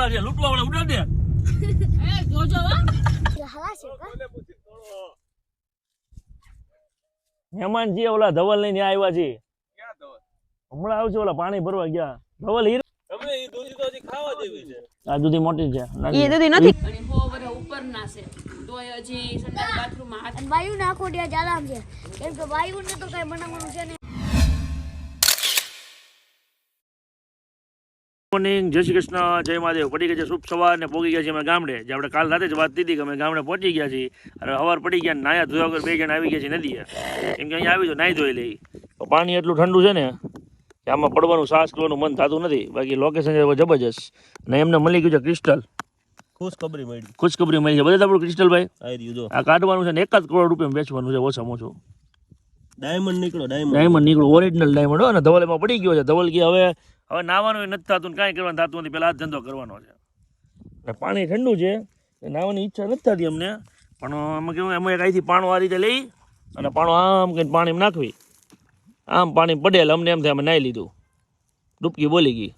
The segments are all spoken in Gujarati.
વાળા છે, લૂંટવા વાળા ઉડા દે. એ જોજો મહેમાનજી ઓલા ધવલ લઈને આવ્યા છે. ક્યાં ધવલ? હમણાં આવશે ઓલા પાણી ભરવા ગયા. ધવલ હીર અમે ઈ દૂધી તો હજી ખાવા જેવી છે. આ દૂધી મોટી છે. એ દૂધી નથી. અને 100 વર્ષ ઉપર ના છે. તોય હજી સંડાસ બાથરૂમમાં હાથ. વાયુ નાખો ત્યાં જાલામ છે. કેમ કે વાયુને તો કઈ બનાવવાનું છે નહીં. મોર્નિંગ, જય શ્રી કૃષ્ણ, જય મહાદેવ. પડી ગયા છે શુભ સવાર ને પોગી ગયા છે અમે ગામડે. જે આપણે કાલ રાતે જ વાત હતી કે અમે ગામડે પહોંચી ગયા છીએ. અને સવાર પડી ગયા, નાયા ધોયા વગર 2 જણા આવી ગયા છે નદીએ. કેમ કે અહીંયા આવી તો નાહી ધોઈ લઈ. પાણી એટલું ઠંડુ છે ને કે આમાં પડવાનું સાહસ કરવાનું મન થતું નથી. બાકી લોકેશન છે જબરજસ્ત. ને એમને મળી ગયું છે ક્રિસ્ટલ. ખુશખબરી મળી છે. બધા આપણું ક્રિસ્ટલ ભાઈ આ કાઢવાનું છે ને 1 કરોડ રૂપિયા વેચવાનું છે ઓછામાં ઓછું. ડાયમંડ નીકળો ઓરિજિનલ ડાયમંડ. અને ધવલ એમાં પડી ગયો છે. ધવલ કે હવે નાવાનું નથી થતું, કાંઈ કરવાનું થતું નથી, પેલા આ ધંધો કરવાનો છે. પાણી ઠંડુ છે, નાવાની ઈચ્છા નથી થતી અમને. પણ અમે કેવું, એમાં અહીંથી પાણું આ રીતે લઈ અને પાણું આમ કંઈ પાણી નાખવી, આમ પાણી પડે એટલે અમને એમ થાય અમે નાહી લીધું, ડૂબકી બોલી ગઈ.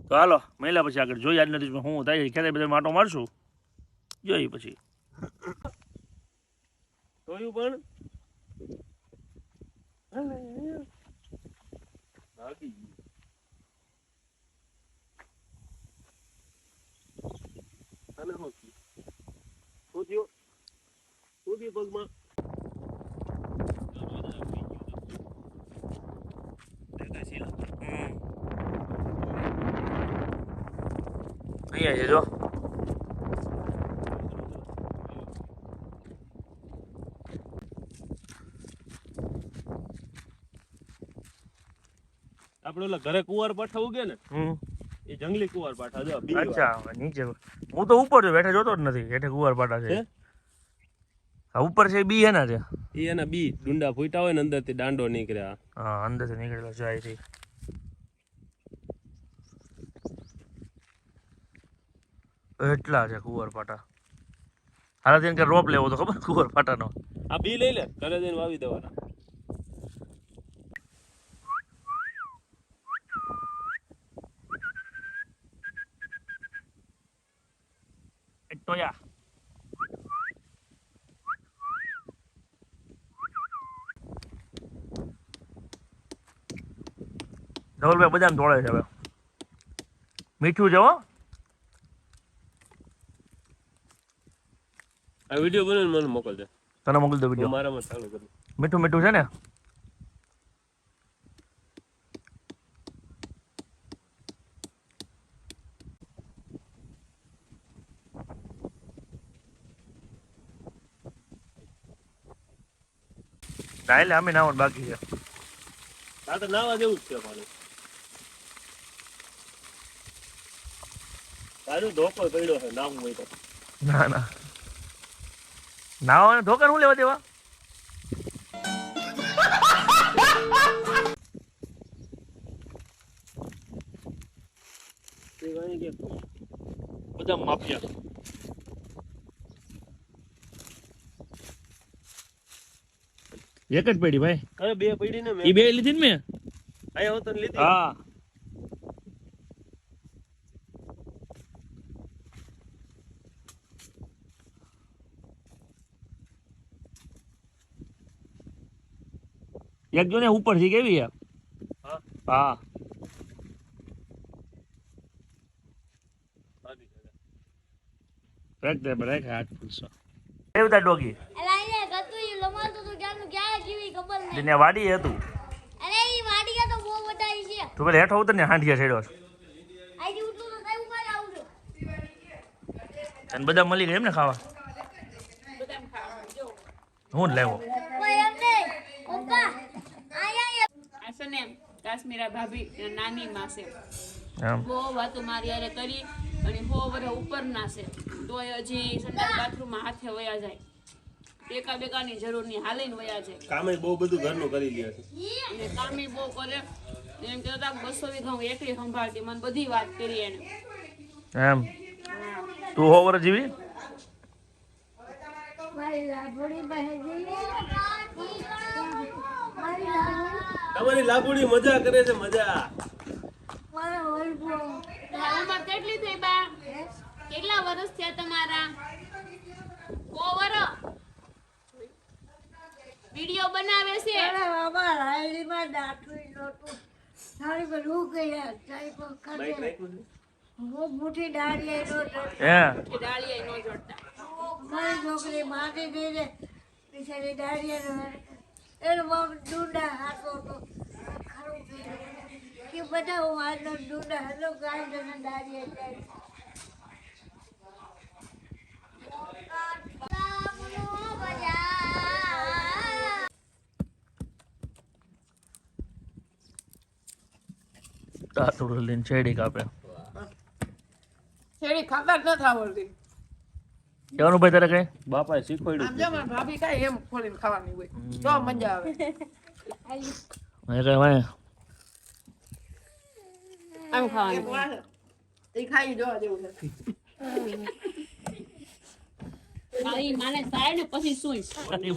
તો હાલો મહિલા પછી આગળ જોઈએ આજના દિવસમાં શું થાય છે. ખેતર બધા માટો મારશું, જોઈએ પછી. જોયું પણ પગમાં અહીંયા છે જો. આપડે ઓલા ઘરે કુંવાર પાઠા ઉગે ને, એ જંગલી કુંવાર પાઠા જો. અચ્છા, નીચે હું તો ઉપર જો બેઠા જોતો જ નથી. હેઠે કુંવાર પાટા છે. હા ઉપર છે બી એના છે. એ એના બી ડુંડા ફૂટા હોય ને અંદર થી દાંડો નીકળ્યા. હા અંદર થી નીકળેલો જાય છે. એટલા છે કુંવાર પાટા. હારા તેને કે રોપ લેવો તો ખબર કુંવાર પાટાનો. આ બી લઈ લે, ઘરે જઈને વાવી દેવાના. ટોયા ધવલભાઈ બધાને તોડે છે હવે. મીઠું છે હો. આ વિડીયો બનાવીને મને મોકલજે. તને મોકલી દો વિડીયો. મારામાં ચાલુ કરું. મીઠું મીઠું છે ને. એટલે અમે નાવાનું બાકી છે. આ તો નાવા જેવું જ છે પાણી. તારું ધોકો પડ્યો છે નાવું હોય તો. ના ના નાવાને ધોકા શું લેવા દેવા. બધા માફિયા. એક જ પડી ભાઈ. અરે 2 પડી ને એ 2 લીધી ને મેં. આયા હોત ને લીધી. હા એક જો ને ઉપર થી કેવી છે. હા રેક દે બ્રેક હાથ પૂછો. એ બધા ડોગી અલા એ ગતું ઈ લમાલતો તો ક્યાંનું ક્યાં જીવી ખબર નહીં. દિને વાડી હતું. અરે ઈ વાડીયા તો બહુ વધાઈ છે. તું પેલા હેઠો ઉતર ને હાંડિયા છેડ્યો. આઈ ઉઠલું તો કઈ ઉપર આવજો. અને બધા મળી ગયા એમ ને ખાવા. બદામ ખાવા જો. હું જ લેવો. કોઈ એમ નહીં. પપ્પા આયા આ છે ને કાશ્મીરા ભાભી નાની માં છે. એમ બહુ વાતો મારી યારે કરી અને 100 વર્ષ ઉપર ના છે. તોય હજી સંડાસ બાથરૂમમાં હાથે વયા જાય. ટેકા બેકાની જરૂર નહીં, હાલીને વયા જાય. કામે બહુ બધું ઘરનું કરી લે છે. અને કામી બહુ કરે. એમ કહેતા 200 વીઘા હું એકલી સંભાળતી. મને બધી વાત કરી એને. એમ તું 100 વર્ષ જીવી. મારી લાભડી બહેજી તમારી લાગુડી મજા કરે છે, મજા. મારો ઓલબો ઉંમર કેટલી થઈ વર્ષ થયા તમારા? કોવર વિડિયો બનાવે છે. મોટી દાડી હે કે ડાળીએ નો જોડતા. મારી છોકરી માટી દઈ દે બિચારી દાડી એનો બાપ ડુંડા હાથો હતો ખરું કે બધા હું આજનો ડુંડા હતો ગાય ને દાડી જાય તાતડું લઈને છેડી કાપે શેરડી ખાતા જ નથી આવડતી. કેવાનું ભાઈ તારે કઈ બાપાએ શીખવાડ્યું આમ જો મારી ભાભી કાંઈ એમ ખોલીને ખાવાની હોય તો મજા આવે. મેં કઈ ભાઈ આમ ખાવાનું. એ ખાઈ જોવા જેવું છે. મારી માને થાય ને પછી શું આની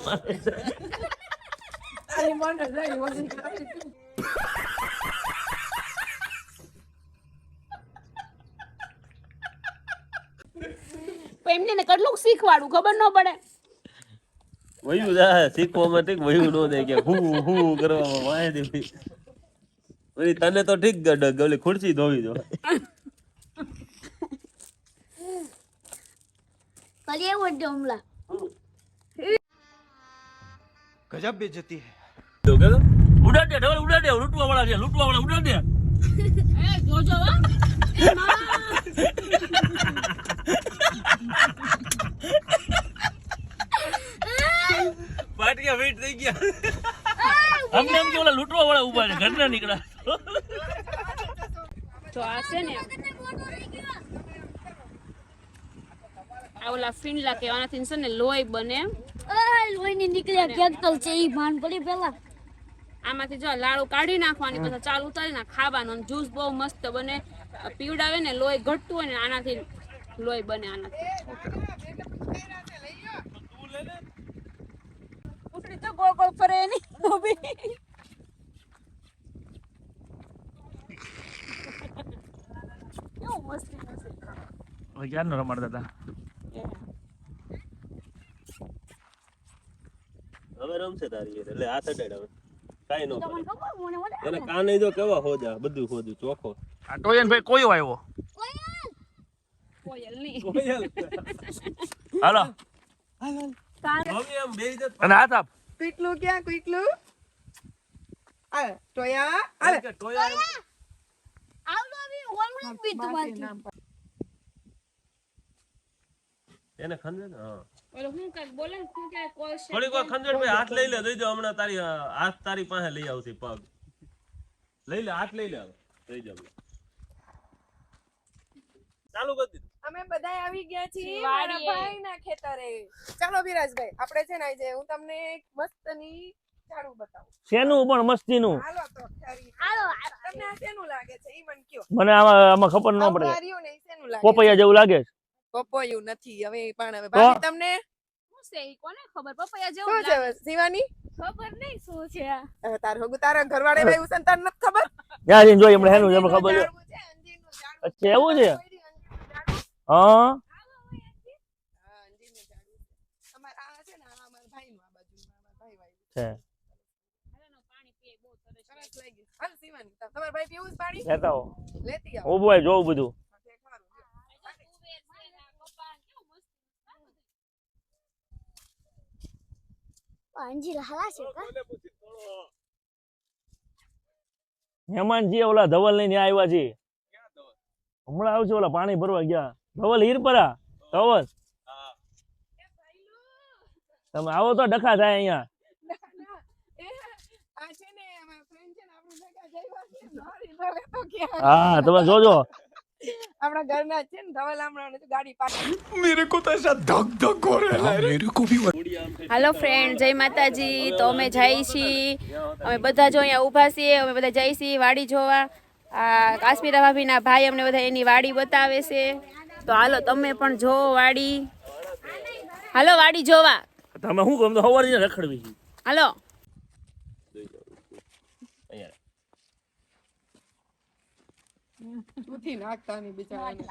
મને જાય વળી ખાઈ. એમને ને કેટલું શીખવાડું ખબર ન પડે. વયું જાય શીખવામાં ઠીક વયું નો દે કે હું કરવામાં વાંહે પછી તને તો ઠીક ગડક ઓલી ખુરશી ધોવી દો કરીએ વડે હમલા गजब बेइज्जती है ઉડાડ દે ઢોલ ઉડાડ દે લૂંટવા વાળા ઉડાડ દે એ જોજો હો. એ માં. પાટિયા વેટ થઈ ગયા અમને એમ કે ઓલા લૂંટવા વાળા ઉભા છે ઘરના નીકળ્યા તો આ છે ને આ ઓલા ફીંડલા કહેવાનાથી છે ને લોહી બને. લોહીની નીકળ્યા કેક્ટલ છે ઈ ભાન પડી પેલા આમાંથી જો લાડુ કાઢી નાખવાની પછી ચાલ ઉતારી ના ખાવાનું. જ્યુસ બહુ મસ્ત બને. પીવડાવે ને લોહી ઘટતું હોય ને આનાથી લોહી બને આનાથી. ઉકળી તો ગોળ ગોળ ફરે એની ડોબી. કેવું મસ્તી મસ્તી. હવે ક્યારનો રમાડતા હતા હવે રમશે તારી જોડે. એટલે હાથ અડાડ હવે કાઈ ન તમને પડે ખબર મને મને એને કાને જો કેવા હોજા બધું હોજું ચોખ્ખો આ ટોયન ભાઈ કોયો આવ્યો કોયલ ની. હાલો હવે એમ બેહી જત અને હાથ આપ કુઈકલું ક્યાં કુઈકલું? આ ટોયા આલે કે ટોયા એમ આવડો આવી હોલમાં બી તમારી નામ પર. એને ખંજે ને હા ઓલો હું કઈક બોલે ને શું કે કોઈ છે. થોડીક વાર ખંજર ભાઈ હાથ લઈ લે દઈ દો હમણાં તારી હાથ તારી પાસે લઈ આવશે પગ લઈ લે હાથ લઈ લે હવે દઈ જાવ ચાલુ કરી દીધું અમે બધાય આવી ગયા છીએ વાડીએ. મારા ભાઈના ખેતરે. ચાલો વિરાજભાઈ આપણે છે ને આજે હું તમને એક મસ્તની ઝાડુ બતાવું. શેનું પણ મસ્તીનું હાલો તો ખરી. તમને આ શેનું લાગે છે ઈ મને કયો. મને આમાં ખબર ન પડે આવનાર્યું ને ઈ શેનું લાગે છે? પોપૈયા જેવું લાગે છે પપૈયું નથી હવે પણ હવે ભાભી તમને શું છે ઈ કોને ખબર. પપૈયા જેવું શું છે હવે? શિવાની ખબર નહીં શું છે આ. હવે તારા ઘરવાળે ભાઈ ઉસન તાર નથી ખબર ત્યાં જઈને જોઈ હમણાં હેનું ખબર છે ઝાડવું છે, અંજીરનું ઝાડવું. અચ્છા એવું છે અંજીરનું ઝાડવું. હા હા, અંજીરનું ઝાડવું છે. અમારા આ છે ને આ અમારા ભાઈનું આ બાજુનું અમારા ભાઈ વાળું. છે હાલો પાણી પીએ બહુ સરસ સરસ લાગી. હાલ શિવાની તમારા ભાઈ પીવું છે પાણી? લેતા હો લેતી આવો. ઉભો હોય જોવું બધું તે ખારું છે. અંજીર હલા છે કા હેમાનજી ઓલા ધવલ ને ત્યાં આવ્યા છે હમણાં આવશે ઓલા પાણી ભરવા ગયા ધવલ હીરપરા ધવલ તમે આવો તો ડખા થાય અહીંયા આ છે ને અમારા ફ્રેન્ડ છે ને આપણું ભેગા જઈવા છે મારી ભલે તો ક્યાં હા તમે જોજો આપણા ઘરના જ છે ને ધવલ હમણાં ગાડી પાછી. मेरे को तो ऐसा धक धक हो रहा है मेरे को भी હાલો ફ્રેન્ડ જય માતાજી. તો અમે જઈએ છીએ અમે બધા જો અહીંયા ઊભા છીએ અમે બધા જઈએ છીએ વાડી જોવા. આ કાશ્મીરા ભાભીના ભાઈ અમને બધા એની વાડી બતાવે છે. તો હાલો તમે પણ જોવો વાડી. હાલો વાડી જોવા તમે શું કહો તો સવારે રખડવી છે હાલો. નથી નાખતા ની બિચારાને.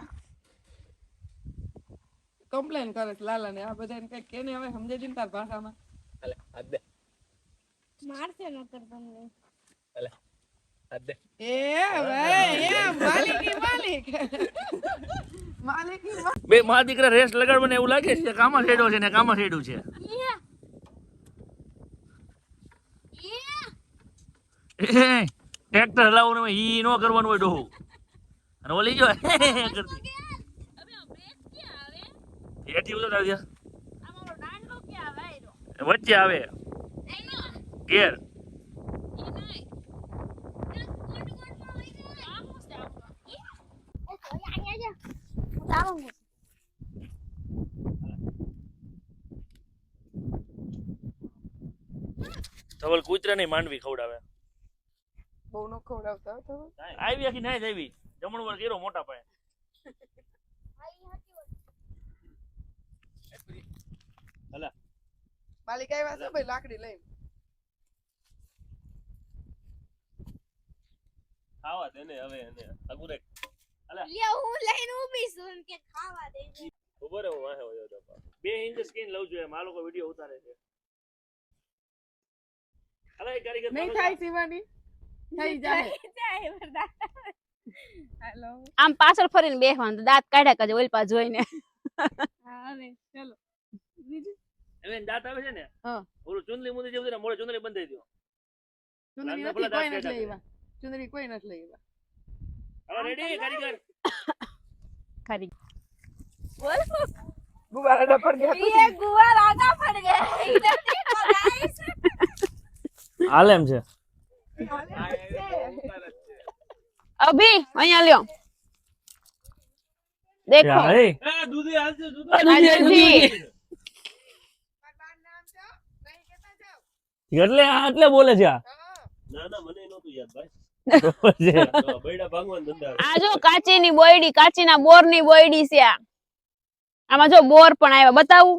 કમ્પ્લેન કરે છે લાલા ને આ બધા કઈક કેને હવે સમજે છે ને તાર ભાષામાં મારશે નકર તમને એ ભાઈ એ માલિકી માલિક માલિકી બે મા દીકરા રેસ લગાડવાને એવું લાગે છે કામાં છેડો છે ને કામાં છેડું છે ટ્રેક્ટર હલાવવાનું ઈ નો કરવાનું હોય ડોહું અને ઓલી જો કરતી એથી ઉતર આવ્યા વચ્ચે આવે ઘેર ધવલ કૂતરા નહીં માંડવી ખવડાવે બહુ નો ખવડાવતા હો તમે. આવી આખી નાય જ આવી જમણવાર કર્યો મોટા પાયે માલિક આવ્યા છે ભાઈ લાકડી લઈને ખાવા દે ને હવે એને અગુરે હું લઈને ઊભી છું કે ખાવા દે ઉભો રે હું વાહે હોયો તો 2 ઇંચ સ્ક્રીન લઉં છું એમ આ લોકો વિડીયો ઉતારે છે અલા એ કારીગર નહીં થાય શિવાની થઈ જાય હેલો આમ પાછળ ફરીને બેસવાનું દાંત કાઢ્યા કરજો ઓલ પા જોઈને હવે ચલો હવે દાંત આવે છે ને હા ઓલું ચુંદલી મુંદલી જેવું છે ને મોડે ચુંદલી બંધાઈ દો ચુંદડી લાંબા નથી પેલા કોઈ દાંત નથી લઈ કાઢ્યા આવ્યા ચુંદડી કોઈ નથી લઈ આવ્યા હવે રેડી કારીગર ખરી ગુવારા ડપર ગયા ये गुवार आधा पड़ गया इधर देखो गाइस હાલ એમ છે અભી અહીંયા લ્યો દેખો એ દૂધી હાલશે દૂધી આ દૂધી. એટલે એટલે બોલે છે આ ના ના મને નહોતું યાદ ભાઈ છે. બૈડા ભાગવાન ધંધા આ જો કાચીની બોયડી કાચીના બોરની બોયડી છે આ આમાં જો બોર પણ આવ્યા બતાવું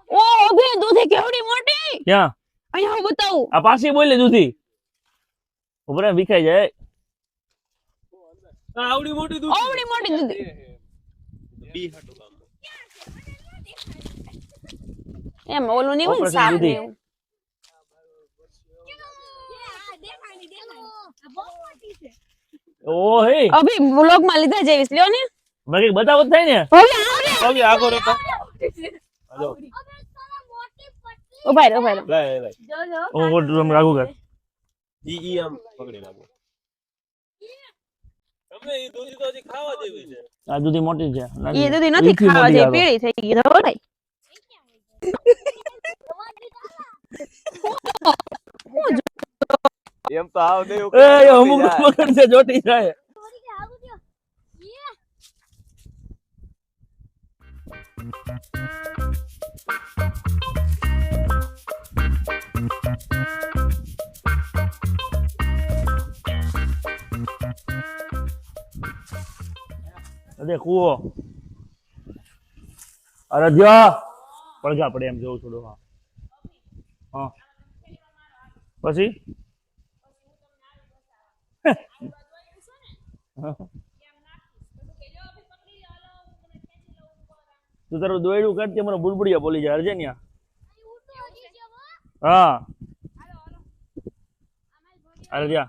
ઓ અભી દૂધી કેવડી મોટી ક્યાં અહીંયા હું બતાવું આ પાછી બોલે દૂધી ઉપર વિખાઈ જાય આવડી મોટી દૂધી ઓવડી મોટી દૂધી બી હાટુ કામ એમ ઓલું નહીં હોય ને Operation સાપ દૂધી. ને એવું. ઓ હે અભી વ્લોગ માં લીધા જેવીસ લ્યો ને બાકી બતાવો જ થાય ને હવે આવડે હવે આગો રહેતો હાલો ઉભા રહો લાય લાય जो जो હું તમે રાખું કર ઈ આમ પકડી રાખો તમને ઈ દૂધી તો હજી ખાવા જેવી છે આ દૂધી મોટી છે એ દૂધી નથી ઈથી ખાવા મોટી જેવી આવે. પીળી થઈ ગઈ ધોળાઈ એમ તો આવ દે એ અમુક પકડ છે જોટી જાય અરે કૂવો અરે જ્યા પડઘા પડે એમ જોઉં થોડું હા હા પછી તું તારું દોયડું કાઢતી મને બુડબુડિયા બોલી જાય અર્જે ન્યા હા અરે જા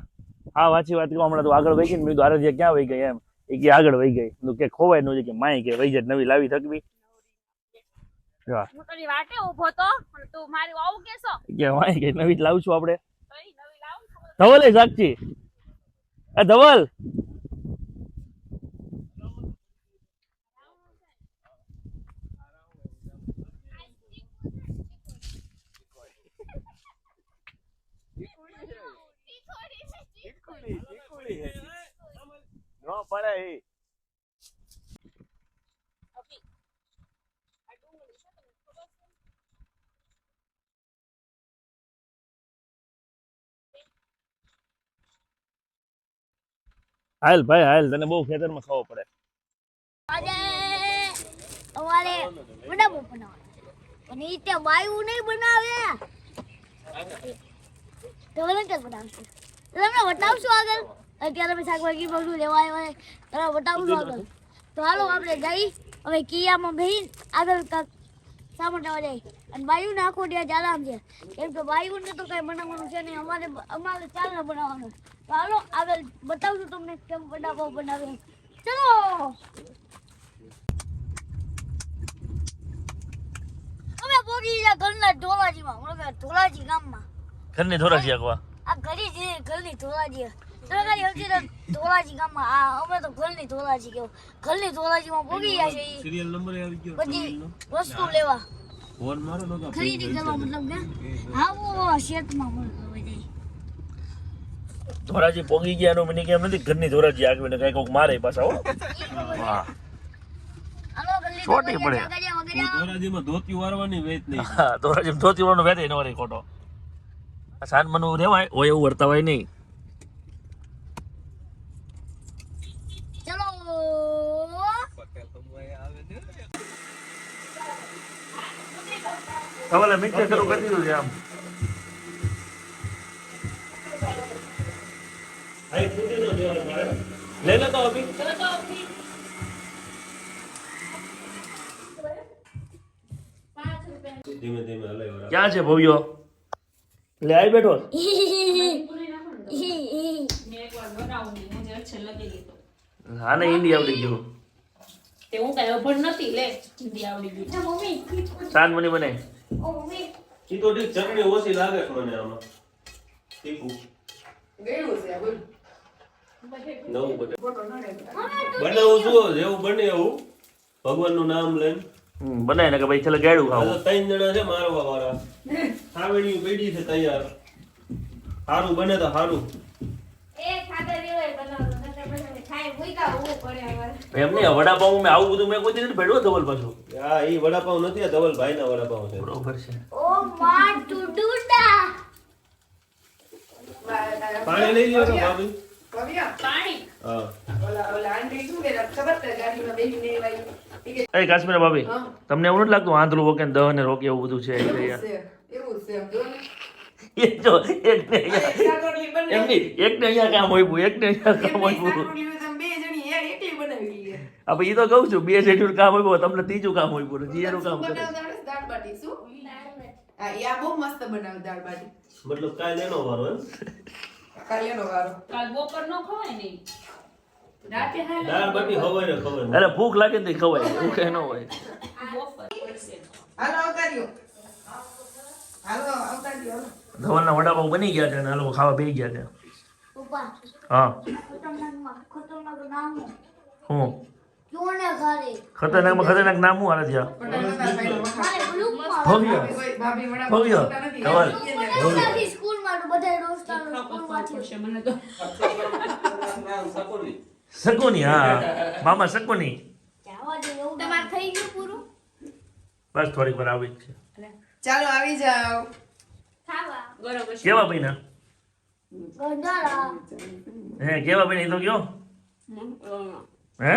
હા વાંચી વાત કહું હમણાં તું આગળ વહી ગઈ ને મેં કીધું અરે ક્યાં વહી ગઈ એમ એ કે આગળ વહી ગઈ તું કે ખોવાય નું કે માય કે વહી જાય નવી લાવી થકવી હું તારી વાટે ઊભો તો પણ તું મારી આવું કેસો કે માય કે નવી જ લાવશું આપણે કઈ નવી લાવું ધવલ એ સાક્ષી એ ધવલ નો પડે ઈ હાલ ભાઈ હાલ તને બહુ ખેતરમાં ખાવો પડે આજે અમારે વડાપો બનાવવાનો અને ઈ તે વાયુ નહીં બનાવે તો મને કે બનાવશે તમને બતાવશું આગળ અત્યારે અમે શાકભાજી બધું લેવા આવ્યા તારા બતાવું છું આગળ તો હાલો આપણે જઈ હવે કિયામાં બેહીને આગળ કાંક સામાન લેવા જાય અને બાયુને આખો દિવસ આરામ છે કેમ કે બાયુને તો કઈ બનાવવાનું છે નહીં અમારે ચાલને બનાવવાનું તો હાલો આગળ બતાવું છું તમને કેમ બનાવે ચલો અમે પહોંચી ગયા ઘરના ધોલાજીમાં ધોલાજી ગામમાં ઘરની ધોરાજી આગવા આ ઘરની ધોલાજી સરકારી હજી ધોલાજી ગામમાં અમે તો ઘરની ધોલાજી કેવું ઘરની ધોલાજીમાં પહોંચી ગયા છે સિરિયલ નંબર આવી ગયો બધી વસ્તુ લેવા ફોન મારો તો ખરીદી કરવા મતલબ કે આવો શેતમાં મળતો જાય ધોરાજી પોગી ગયા એનો મને કેમ નથી ઘરની ધોરાજી આગળ ને કઈ કોક મારે પાછા હો વાહ હાલો ગલ્લી છોટી પડે. ધોરાજીમાં ધોતી વારવાની વેચ નહીં હા ધોરાજી ધોતી વાળો વેતે નો રે ખોટો સાન મનું રેવાય હોય એવું વર્તાવાય નહીં ચલો સવાલે મિક્સર શરૂ કરી દીધું છે આમ લઈ લો તો અભી ધીમે ધીમે હલાવ્યો ક્યાં છે ભવ્યો લે આવી બેઠો હા ને હિન્દી આવડી ગયું તે હું કઈ અભણ નથી લે હિન્દી આવડી ગઈ મમ્મી સાન મની બને ઓ મમ્મી ઈ તો ઠીક ચટણી ઓછી લાગે છે મને આમાં તીખું ગયું છે બોલ નવું બનાવું છું જેવું બને એવું ભગવાનનું નામ લઈને બનાય ને કે ભાઈ છેલ્લે ગાડું આ ખાવું તો 3 જણા છે મારવા વાળા ખાવણી પડી છે તૈયાર સારું બને તો સારું એ ખાધા દેવાય બનાવતો નકર પછી ખાઈ ભૂકા હોવું પડે અમારે એમ નહીં વડાપાઉં મેં આવું બધું મેં કોઈ દી નથી ભેડવો ધવલ પાછું હા ઈ વડાપાવ નથી આ ધવલભાઈ ના વડાપાવ છે બરોબર છે ઓ મા ટુડુડા પાણી લઈ લ્યો તો ભાભી કવિયા પાણી હા ઓલા આંટી શું કે ખબર છે ગાડીમાં બેસીને એવાય એ કાશ્મીર ભાભી હા. તમને એવું નથી લાગતું આંધળું રોકે ને દહ ને રોકે એવું બધું છે એવું અહીંયા? છે એવું છે જો ને એ જો એક ને અહીંયા શાકોટલી બને એમ નહીં એક ને અહીંયા કામ હોય એક ને અહીંયા કામ હોય શાકોટલી તમે બે જણી એકલી બનાવી લે આ ભાઈ ઈ તો કહું છું બે જેટલું કામ હોય તમને ત્રીજું કામ હોય પૂરું જીયાનું કામ કરે બનાવતા આવડે છે દાળ બાટી શું હા યા બહુ મસ્ત બનાવે દાળ બાટી મતલબ કાલે એનો વારો એમ કાલિયાનો વારો કાલ બપોર નો ખવાય નહીં રાતે હાલે દાળ બાટી હવારે ખબર અરે ભૂખ લાગે ને તો ખવાય ભૂખે ન હોય બપોર પડશે હાલો અવતાર્યો હાલો અવતાર્યો ધવલના વડાપાઉં બની ગયા છે અને આ લોકો ખાવા બેસી ગયા છે પપ્પા હા ખતરનાક નામ હું જોને ખારે ખતરનાકમાં ખતરનાક નામ હું હારે થયા મારે બ્લૂ ભવ્ય ભાભી ભવ્ય ધવલ મારી સ્કૂલ માં બધા દોસ્તારો સ્કૂલ માંથી મને તો શકુની હા મામા શકુની જાવા દે એવું તમાર થઈ ગયું પૂરું બસ થોડીક વાર આવી જ છે ચાલો આવી જાઓ ખાવા બરોબર છે કેવા ભાઈના ગંધારા હે કેવા ભાઈ તો કયો હે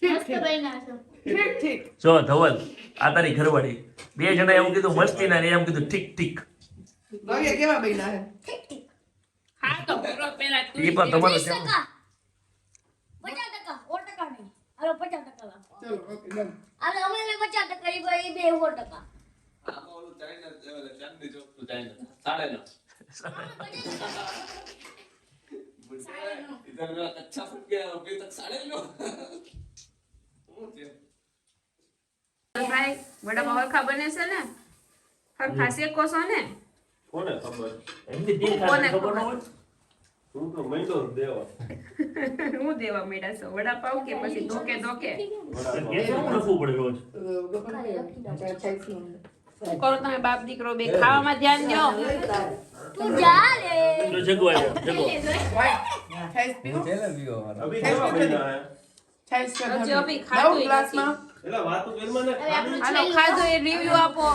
મસ્ત બન્યા છે ઠીક ઠીક જો ધવલ આ તારી ઘરવાળી બે જણા એવું કીધું મસ્તી ના ને એમ કીધું ઠીક ઠીક ભવ્ય કેવા બન્યા હે ઠીક ઠીક હા તો પૂરો પેલા તું એ પણ તમારો 30% 50% 100% નહીં હાલો 50% રાખો ચલો ઓકે ડન હાલો અમે 50% એ ભાઈ બે 100% ભાઈ વડાપાવ હરખા બને છે ને હરખા શેકો છો ને કોને ખબર એમની દિલ ખાને ખબર ન હોય હું તો મહિનો દેવા હું દેવા મેડા છો વડાપાવ કે પછી ધોકે ધોકે કેસે નખવું પડે રોજ શું કરો તમે બાપ દીકરો બે ખાવામાં ધ્યાન દો તું જા લે તો જગવાય જગો છાઈસ પીવો અભી કેવા બન્યા હે છાઈસ કર હજી અભી ખાધું નવ ગ્લાસમાં એલા વાતો કરવા ને હાલો ખાધો એ રિવ્યુ આપો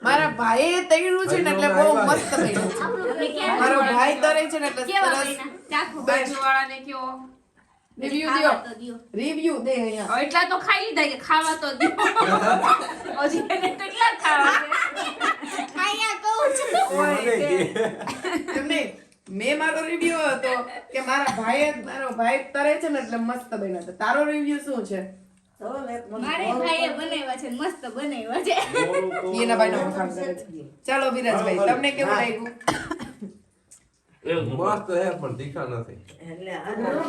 મારા ભાઈએ તળ્યું છે ને એટલે બહુ મસ્ત બન્યું મારો ભાઈ તળે છે ને એટલે સરસ બાજુવાળાને કયો રિવ્યુ દ્યો રિવ્યુ દે અહીંયા હવે એટલા તો ખાઈ લીધા કે ખાવા તો દો હજી એને કેટલા ખાવા છે અહીંયા કહું છું એમ નહીં મેં મારો રિવ્યુ હતો કે મારો ભાઈ તરે છે ને એટલે મસ્ત બન્યા છે. તારો રિવ્યુ શું છે? મારે ભાઈએ બનાવ્યા છે મસ્ત બનાવ્યા છે એના ભાઈનો વખાણ કરે છે. ચાલો વિરાજભાઈ, તમને કેવું લાગ્યું? મસ્ત હે પણ તીખા નથી.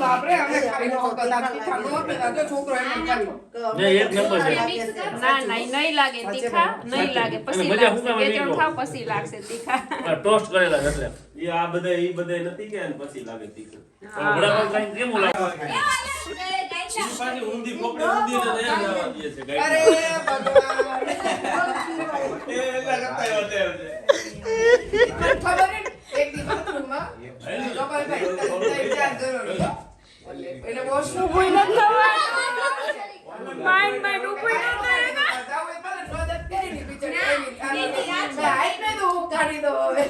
બાપરે, અમે ખાઈ નો હતો, આ તીખા નો હતો, આ જો છોકરો એમ ખાલી. એક નંબર છે ના ના નહીં લાગે તીખા, નહીં લાગે પછી મજા લાગશે. શું બે કામ ત્રણ ખાવ પછી લાગશે તીખા. ટોસ્ટ કરેલા છે એટલે ઈ બધા નથી કે અને પછી લાગે તીખું. વડાપાવ ખાઈને કેવું લાગે પાછી ઊંધી પોપડી ઊંધી ને નયા જવા દે છે ગાઈડ. અરે ભગવાન, એ એલા કરતા હોતે ખબર હે? એક દી બાથરૂમમાં ગોપાલભાઈ ત્રણ ચાર જરૂર એટલે વોશરૂમ કોઈ ન માઇન્ડ માઇન્ડ ઉપર ન કરે ને. જાવ એ પહેલા મદદ કરી ની બિચારી એવી હાઈટ ને તો હું કાઢી દો હવે.